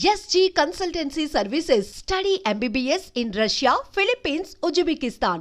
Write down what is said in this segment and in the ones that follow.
SG Consultancy Services. Study MBBS in Russia, Philippines, Uzbekistan.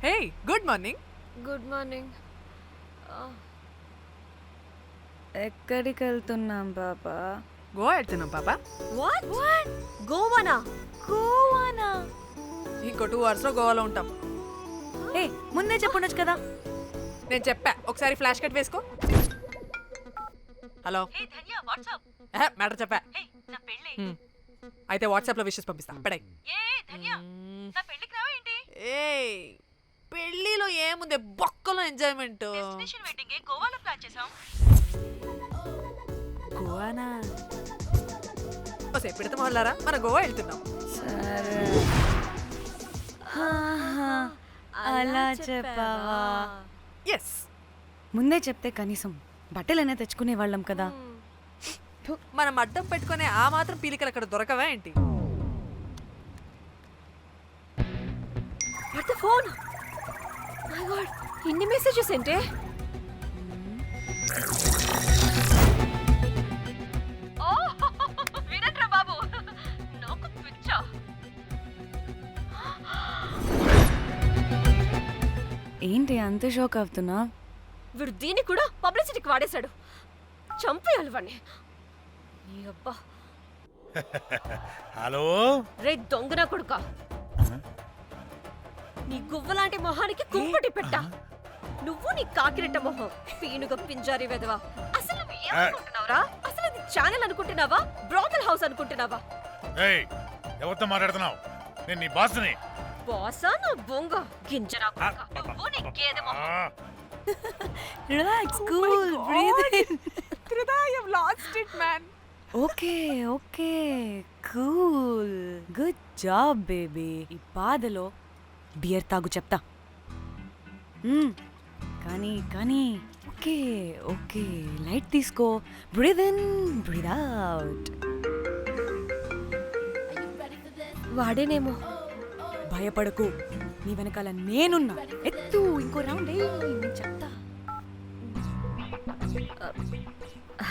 Hey, good morning. Good morning. ఎక్కడికి వెళ్తున్నాం పాపా? గోవా వెళ్తున్నాం పాపా. వాట్ గోవానా? గోవానా? ఇంకో 2 hours లో గోవాలో ఉంటాం. ఏ ముందే చెప్పుండొచ్చు కదా. నేను చెప్పా, ఒకసారి ఫ్లాష్ కట్ వేసుకో. హలో మ్యాటర్ చెప్పా. అయితే వాట్సాప్ లో విషెస్ పంపిస్తా. పడాయి. ఏ పెళ్ళిలో ఏముంది, బొక్కలో ఎంజాయ్మెంట్. గోవానా? పెడతా మొదలారా, మన గోవా వెళ్తున్నాం. సరే అలా చెప్పావా? ఎస్, ముందే చెప్తే కనీసం బట్టలైనా తెచ్చుకునే వాళ్ళం కదా. మనం అడ్డం పెట్టుకునే ఆ మాత్రం పీలికలు అక్కడ దొరకవా ఏంటి? What the phone? My God, ఇన్ని మెసేజెస్ ఏంటే? ఓ వీరేంద్ర బాబు, నాకు పిచ్చా. ఏంటి అంత షాక్ అవుతున్నా? వీడు దీన్ని కూడా పబ్లిసిటీకి వాడేశాడు. చంపేయాలి వాడిని. నీ అబ్బా. హలో రే దొంగన కొడుక, నీ గువ్వలాంటి మొహానికి కుంపటి పెట్ట. నువ్వు నీ కాకిరెట్ట మొహం, పీనుగ పింజారి వెదవా. అసలు నువ్వు ఏమనుకుంటున్నావురా? అసలు ఇది ఛానల్ అనుకుంటున్నావా, బ్రోకల్ హౌస్ అనుకుంటున్నావా? ఏయ్, ఎవరితో మాట్లాడుతున్నావు? నేను నీ బాస్ని. బాసా నా బొంగ గింజరా కొడుక, నువ్వు నీ గేదె మొహం. Relax, cool, breathe in. I have lost it, man. Okay okay, cool, good job baby. ఈ బాధలో బియర్ తాగు చెప్తా. కానీ కానీ ఓకే ఓకే, లైట్ తీసుకో. Breathe in, breathe out. వాడేనేమో. భయపడకు, నీ వెనకాల నేనున్నా. ఎత్తు, ఇంకో రౌండ్ నేను చెప్తా.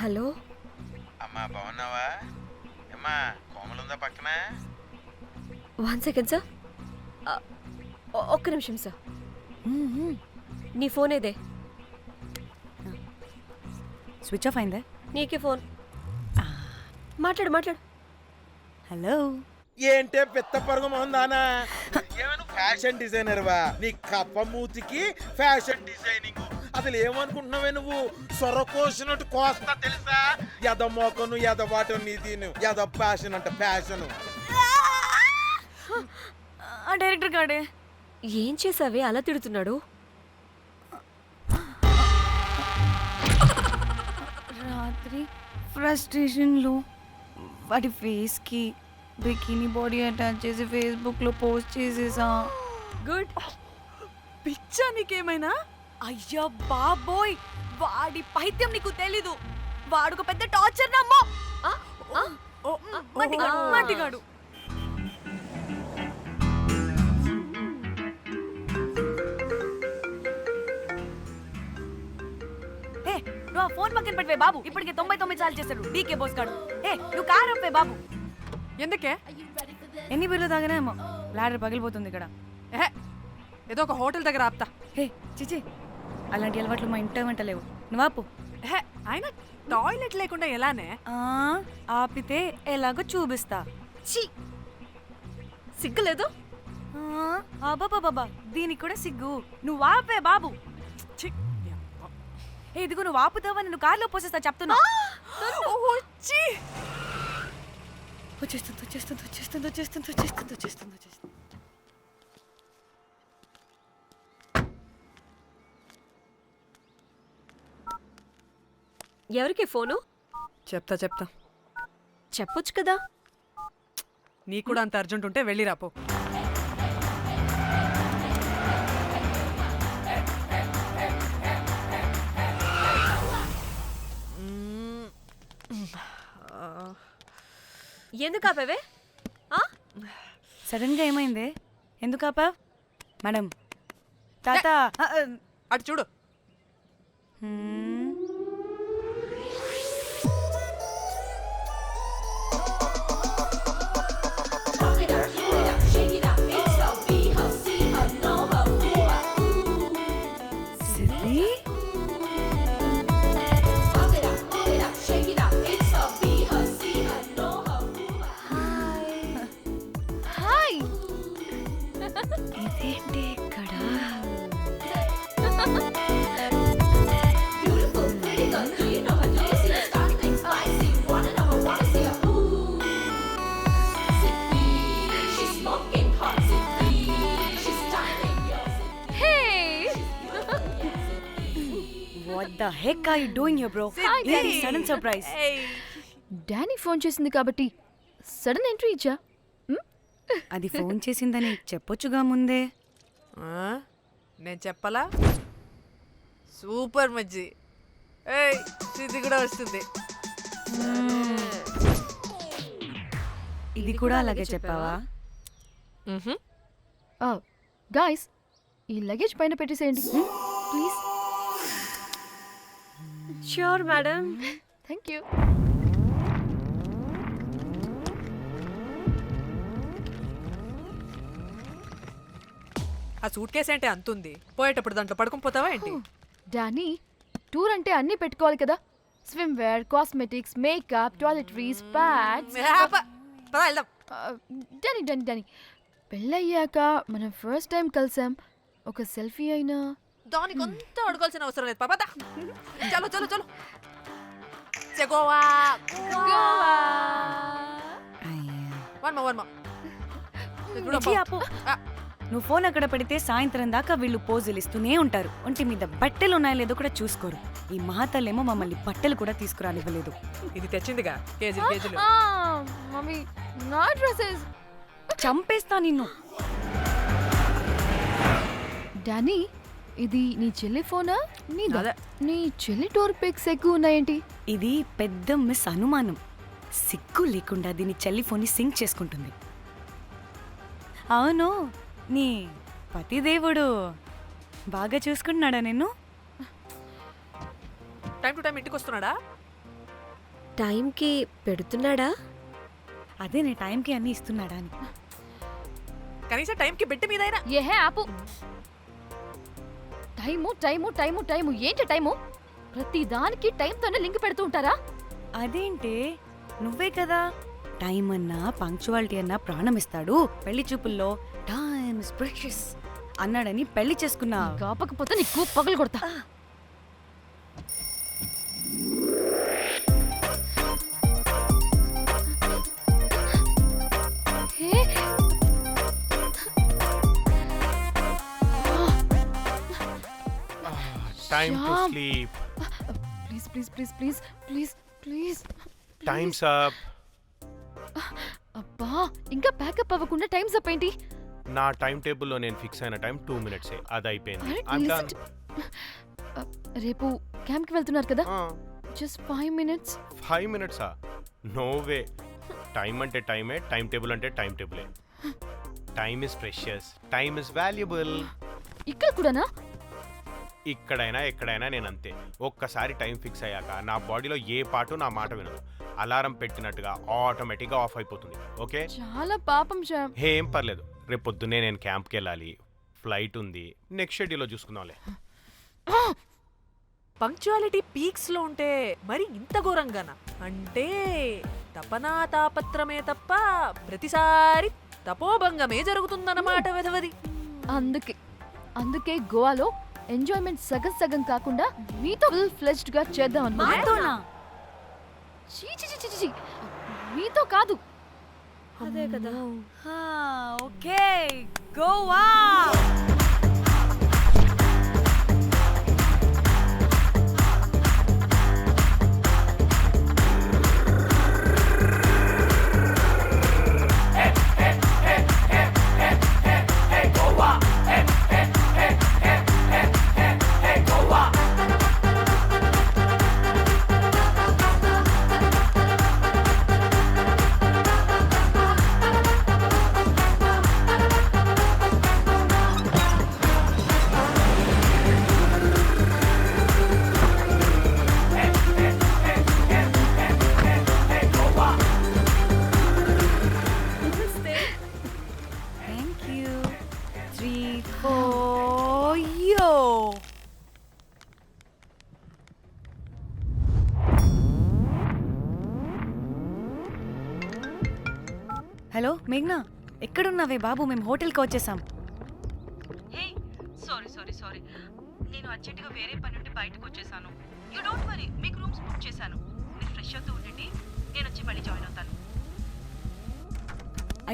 హలో అమ్మా, బాగున్నావా? అమ్మా, కోమలుందా పక్కన? 1 second సార్. ఒక్క నిమిషం సార్. నీ ఫోన్ ఏదే? స్విచ్ ఆఫ్ అయిందే. నీకే ఫోన్. మాట్లాడు మాట్లాడు. హలో. ఏంటే పెద్ద పరుగు మొహందానా? ఏమను ఫ్యాషన్ డిజైనర్ వా? నీ కప్ప మూతికి ఫ్యాషన్ డిజైనింగ్. అసలు ఏమనుకుంటున్నావే నువ్వు? సొర కోసినట్టు కోస్తా తెలుసా? ఎద మోకను, ఎద వాటను, నీ దీను ఎద ఫ్యాషన్ అంట, ఫ్యాషన్. డైరెక్టర్ గాడే ఏం చేసావే అలా తిడుతున్నాడు? రాత్రి ఫ్రస్ట్రేషన్లో వాడి ఫేస్కి బికినీ బాడీ అటాచ్ చేసి ఫేస్బుక్లో పోస్ట్ చేసేసా. గుడ్. పిచ్చా నీకేమైనా? అయ్యా బాబోయ్, వాడి పైత్యం నీకు తెలీదు. వాడుకు పెద్ద టార్చర్ నమ్మో. మట్టిగాడు. ఏ నువ్వు ఆ ఫోన్ పక్కన పెట్టవే బాబు. ఇప్పటికే 99 సార్లు చేశాడు డీకే బోస్ గాడు. ఏ నువ్వు కారు అప్పే బాబు. ఎందుకే? ఎన్ని బిర్లు తాగినామో లాడర్ పగిలిపోతుంది ఇక్కడ. ఏదో ఒక హోటల్ దగ్గర ఆపుతా. హే చిచి, అలాంటి అలవాట్లు మా ఇంట వెంట లేవు. నువ్వు ఆపు. ఆయన టాయిలెట్ లేకుండా ఎలానే? ఆపితే ఎలాగో చూపిస్తా. ఛీ, సిగ్గులేదు? బాబా దీనికి కూడా సిగ్గు. నువ్వు ఆపే బాబు. ఇదిగో నువ్వు ఆపుతావని నువ్వు కార్లో పోసేస్తా చెప్తున్నా. వచ్చేస్తుంది వచ్చేస్తుంది వచ్చేస్తుంది వచ్చేస్తుంది వచ్చేస్తుంది వచ్చేస్తుంది వచ్చేస్తుంది. ఎవరికి ఫోను? చెప్తా చెప్పొచ్చు కదా. నీ కూడా అంత అర్జెంట్ ఉంటే వెళ్ళి రాపో. ఎందుకు ఆపేవే? సడన్గా ఏమైంది? ఎందుకు ఆపా? మేడం తాత అటు చూడు. సిద్ధి హాయ్ ఇదేంటి ఇక్కడ what the heck are you doing here bro ఇది సడన్ సర్ప్రైజ్ డానీ ఫోన్ చేసింది కాబట్టి సడన్ ఎంట్రీ ఇచ్చా. అది ఫోన్ చేసిందని చెప్పొచ్చుగా ముందే. నేను చెప్పలా? సూపర్ మజ్జి. ఏయ్ ఇది కూడా వస్తుంది. ఇది కూడా అలాగే చెప్పావా? గాయ్స్ ఈ లగేజ్ పైన పెట్టేసేయండి please. Sure madam. Thank you. ఆ సూట్ కేసు ఏంటి అంతుంది? పోయేటప్పుడు దాంట్లో పడుకుని పోతావా ఏంటి? డానీ టూర్ అంటే అన్నీ పెట్టుకోవాలి కదా. Swimwear, cosmetics, makeup, toiletries, pads. పద వెళ్దాం. డానీ డానీ డానీ పెళ్ళయ్యాక మనం ఫస్ట్ టైం కలిసాం. ఒక సెల్ఫీ అయినా. దానికి అంతా అడగాల్సిన అవసరం లేదు. పాపా చలో చలో చలో. గోవా వర్మ మిర్చి ఆపు. నువ్వు ఫోన్ అక్కడ పెడితే సాయంత్రం దాకా వీళ్ళు పోజులు ఇస్తూనే ఉంటారు. ఒంటి మీద బట్టలు ఉన్నాయో లేదో కూడా చూసుకోరు. ఈ మహాతల్లేమో మమ్మల్ని బట్టలు కూడా తీసుకురానివ్వలేదు. ఇది తెచ్చిందిగా కేజీలు కేజీలు. మమ్మీ నా డ్రెస్సెస్. చంపేస్తా నిన్ను. డానీ ఇది నీ చెల్లి ఫోనా నీదా? అదే. నీ చెల్లి టూర్ పిక్స్ ఎక్కువ ఉన్నాయేంటి? ఇది పెద్ద మిస్ అనుమానం. సిగ్గు లేకుండా దీని చెల్లి ఫోన్ని సింక్ చేసుకుంటుంది. అవును, నీ పతిదేవుడు బాగా చూసుకుంటున్నాడా నిన్ను? టైం టు టైం ఇంటికి వస్తున్నాడా? టైంకి పెడుతున్నాడా? అదే నీ టైంకి అన్నీ ఇస్తున్నాడా అని. కనీసం టైంకి బెట్టి మీదైనా. ఏహే ఆపు. టైము టైము టైము టైము ఏంటి టైము? ప్రతి దానికి టైంతోనే లింక్ పెడుతూ ఉంటారా? అదేంటి, నువ్వే కదా టైం అన్నా పంక్చువాలిటీ అన్నా ప్రాణం ఇస్తాడు, పెళ్లి చూపుల్లో టైమ్ ఇస్ ప్రెషియస్ అన్నాడని పెళ్లి చేసుకున్నా. కాపకపోతే నీకు పగలు కొడతా. Time to sleep. Please please please please please please. Time's up. అబ్బా ఇంకా ప్యాకప్ అవ్వకుండా టైమ్స్ అప్ ఏంటి? నా టైం టేబుల్లో నేను ఫిక్స్ అయిన టైం 2 minutes. అది అయిపోయింది. Alright, I'm listen done. రేపు క్యాంప్కి వెళ్తున్నారు కదా? Just 5 minutes. 5 minutes? No way. Time అంటే టైమే, టైం టేబుల్ అంటే టైం టేబులే. Time is precious, time is valuable. ఇక్కడ కూడానా? ఇక్కడైనా ఎక్కడైనా నేను అంతే. ఒక్కసారి టైం ఫిక్స్ అయ్యాక నా బాడీలో ఏ పాటు నా మాట వినదు. అలారం పెట్టినట్టుగా ఆటోమేటిక్గా ఆఫ్ అయిపోతుంది. ఓకే, చాలా పాపం శ్యామ్. ఏం పర్లేదు. రేపు పొద్దున్నే నేను క్యాంప్కి వెళ్ళాలి, ఫ్లైట్ ఉంది. నెక్స్ట్ షెడ్యూల్లో చూసుకుందాంలే. పంక్చువాలిటీ పీక్స్ లో ఉంటే మరి ఇంత ఘోరంగానా? అంటే తపనా తాపత్రమే తప్ప ప్రతిసారి తపోభంగమే జరుగుతుందన్నమాట వెధవది. అందుకే గోవాలో ఎంజాయ్మెంట్ సగం సగం కాకుండా మీతో ఫుల్ ఫ్లెజ్డ్ గా చేద్దాం మాతోనా? మీతో కాదు. అదే కదా. ఓకే, గోవా. హలో మేఘ్నా, ఎక్కడున్నావే బాబు? మేము హోటల్కి వచ్చేసాం. సారీ నేను అర్జెంటుగా వేరే పని నుండి బయటకు వచ్చేసాను. యూ డోంట్ వరీ, మీకు రూమ్స్ బుక్ చేశాను. మీరు ఫ్రెష్ అవుతూ ఉండండి, నేను వచ్చి మళ్ళీ జాయిన్ అవుతాను.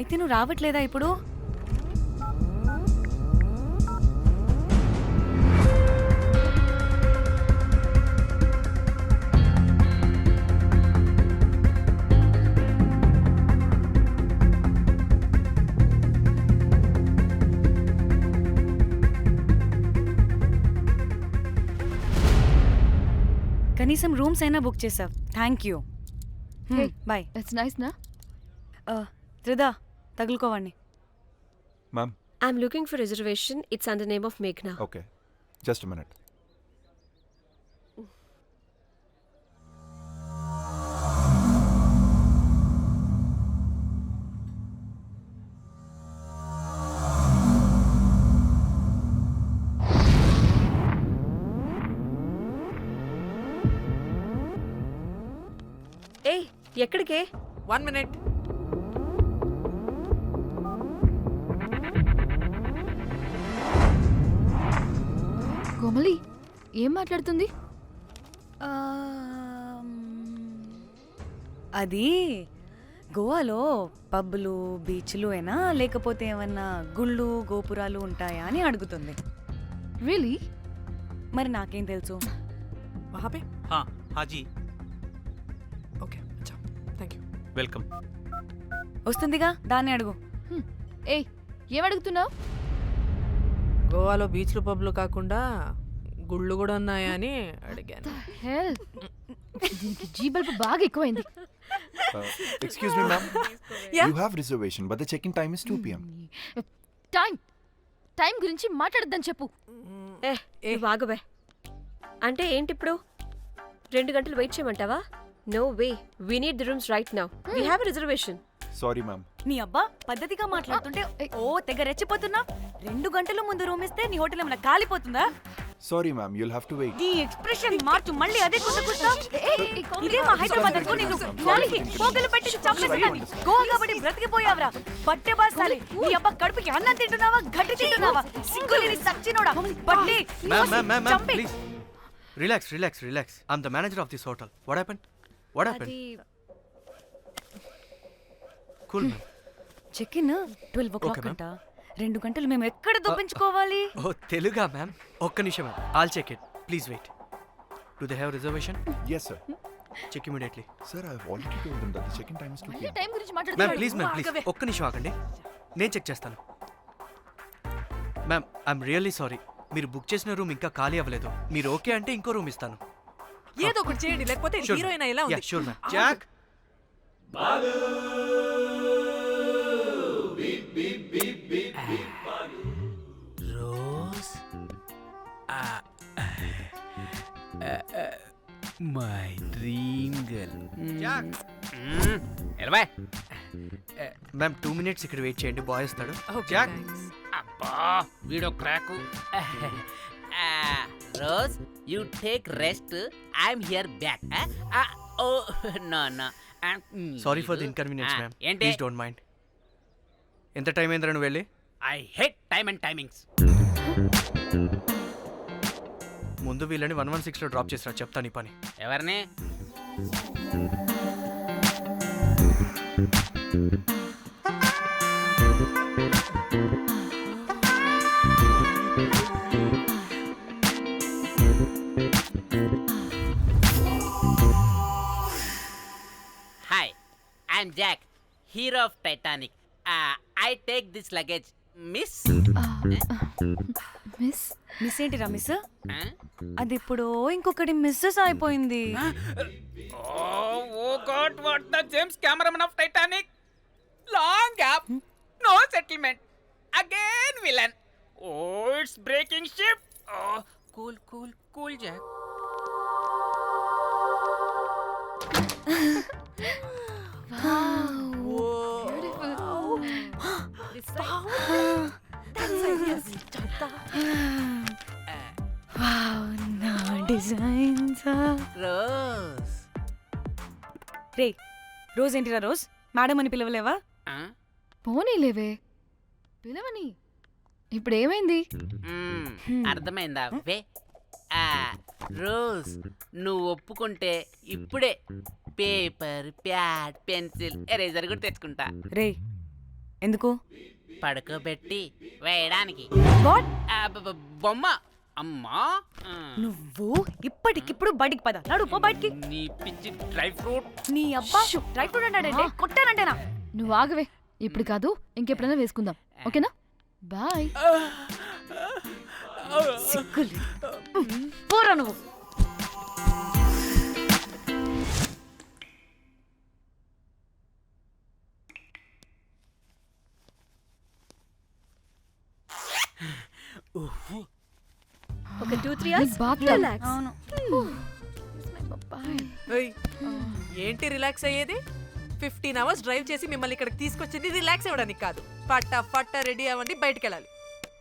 అయితే నువ్వు రావట్లేదా ఇప్పుడు? కనీసం రూమ్స్ అయినా బుక్ చేసావు. Thank you. Bye. It's nice నా. త్రిదా, తగులుకోవండి. Ma'am. I'm looking for reservation. It's under name of మేఘ్నా. Okay, just minute. ఏ ఎక్కడికే? 1 minute. కోమలి ఏం మాట్లాడుతుంది? అది గోవాలో పబ్బులు బీచ్లు అయినా లేకపోతే ఏమన్నా గుళ్ళు గోపురాలు ఉంటాయా అని అడుగుతుంది. రియలీ? మరి నాకేం తెలుసు? वहाँ पे? हाँ जी, ఓకే, అచ్చా, థ్యాంక్ యూ. వెల్కమ్. వస్తుందిగా, దాన్ని అడుగు. ఏయ్ ఏం అడుగుతున్నావు? గోవాలో బీచ్లు పబ్లు కాకుండా గుళ్ళు కూడా ఉన్నాయా అని అడిగాను. హెల్, దీనికి జీ బల్బ్ బాగా ఎక్కువైంది. Excuse me ma'am, you have reservation but the check in time is 2 PM. Time గురించి మాట్లాడద్దని చెప్పు. నువ్వు ఆగుబే. అంటే ఏంటి ఇప్పుడు 2 గంటలు వెయిట్ చేయమంటావా? No way, we need the rooms right now. We have a reservation. Sorry ma'am. నీ అబ్బా పద్ధతిగా మాట్లాడుతుంటే ఓ తెగ రెచ్చిపోతున్నా. 2 గంటల ముందు రూమ్ ఇస్తే నీ హోటల్ ఏమైనా కాలిపోతుందా? Sorry ma'am, you'll have to wait. నీ ఎక్స్ప్రెషన్ మార్చు, మళ్ళీ అదే కుసకుస్తా. ఇదే మా హైదరాబాద్ అనుకో, నేను నాలికి పోగలు పెట్టి చంపేస్తాను. గోవా కాబట్టి బ్రతికిపోయావరా బట్టే బాసాలి. నీ అబ్బా కడుపుకి అన్నం తింటున్నావా, గడ్డి తింటున్నావా? సింగులిని సచ్చినోడా బట్టే. Ma'am, please. Relax. I'm the manager of this hotel. What happened? Cool, ma'am. Check in 12 o'clock Okay, ma'am. అంట. 2 గంటలు మేము ఎక్కడ దొప్పించుకోవాలి? Oh, Teluga, ma'am. ఒక్క నిమిషం, ma'am. I'll check it. Please wait. Do they have reservation? Yes sir. Check immediately. Sir, I have already told them that the check in time is 2 PM. Time గురించి Ma'am, మాట్లాడుతున్నాడు. please. ఒక్క నిమిషం ఆగండి. నేను check చేస్తాను. Ma'am, I'm really sorry. మీరు book చేసిన room ఇంకా ఖాళీ అవ్వలేదు. మీరు ఓకే అంటే ఇంకో రూమ్ ఇస్తాను. ఏదో ఒకటి చేయండి, లేకపోతే హీరోయిన్ ఎలా ఉంది? Sure ma'am. Jack, Rose, my dream girl. Jack. ఎలవా మ్యామ్ 2 minutes ఇక్కడ వెయిట్ చేయండి, బాయ్ వస్తాడు. Okay, Jack. thanks. అబ్బా వీడో crack. Rose, you take rest, I'm here back. Oh no sorry for the inconvenience ma'am. ఏంటి? Please don't mind. ఎంత time అయిందిరా నువ్వు వెళ్ళి? I hate time and timings. ముందు వీళ్ళని 116లో డ్రాప్ చేసినా, చెప్తాను ఈ పని. ఎవరిని? Hi, I'm Jack, hero of Titanic. I take this luggage, miss. Miss ఏంటిరా మిస్? అది ఇప్పుడు ఇంకొకటి మిస్సెస్ అయిపోయింది. Oh god, what the James cameraman of Titanic. Long gap, no settlement, again villain. Oh it's breaking ship. Cool Jack. రే, Rose ఏంటిరా Rose? Madam అని పిలవలేవా? పోనీలేవే పిలవని. ఇప్పుడు ఏమైంది? అర్థమైందా వే రోజ్, నువ్వు ఒప్పుకుంటే ఇప్పుడే పేపర్, ప్యాడ్, పెన్సిల్, ఎరేజర్ కూడా తెచ్చుకుంటా. రే ఎందుకు? పడుకోబెట్టి వేయడానికి. బొమ్మ. అమ్మా నువ్వు ఇప్పటికిప్పుడు బయటికి పద. నడు పో బయటికి. నీ పిచ్చి డ్రై ఫ్రూట్. నీ అబ్బా డ్రై ఫ్రూట్ అన్నాడంటే కొట్టానంటేనా? నువ్వు ఆగవే, ఇప్పుడు కాదు ఇంకెప్పుడైనా వేసుకుందాం, ఓకేనా? బాయ్. సిగ్గులు పోరా నువ్వు. ఒక 2-3 hours రిలాక్స్. అవును. ఓయ్, ఏంటి రిలాక్స్ అయ్యేది? 15 hours డ్రైవ్ చేసి మిమ్మల్ని ఇక్కడికి తీసుకొచ్చింది రిలాక్స్ అవ్వడానికి కాదు. పట్ట రెడీ అవ్వండి, బయటికి వెళ్ళాలి.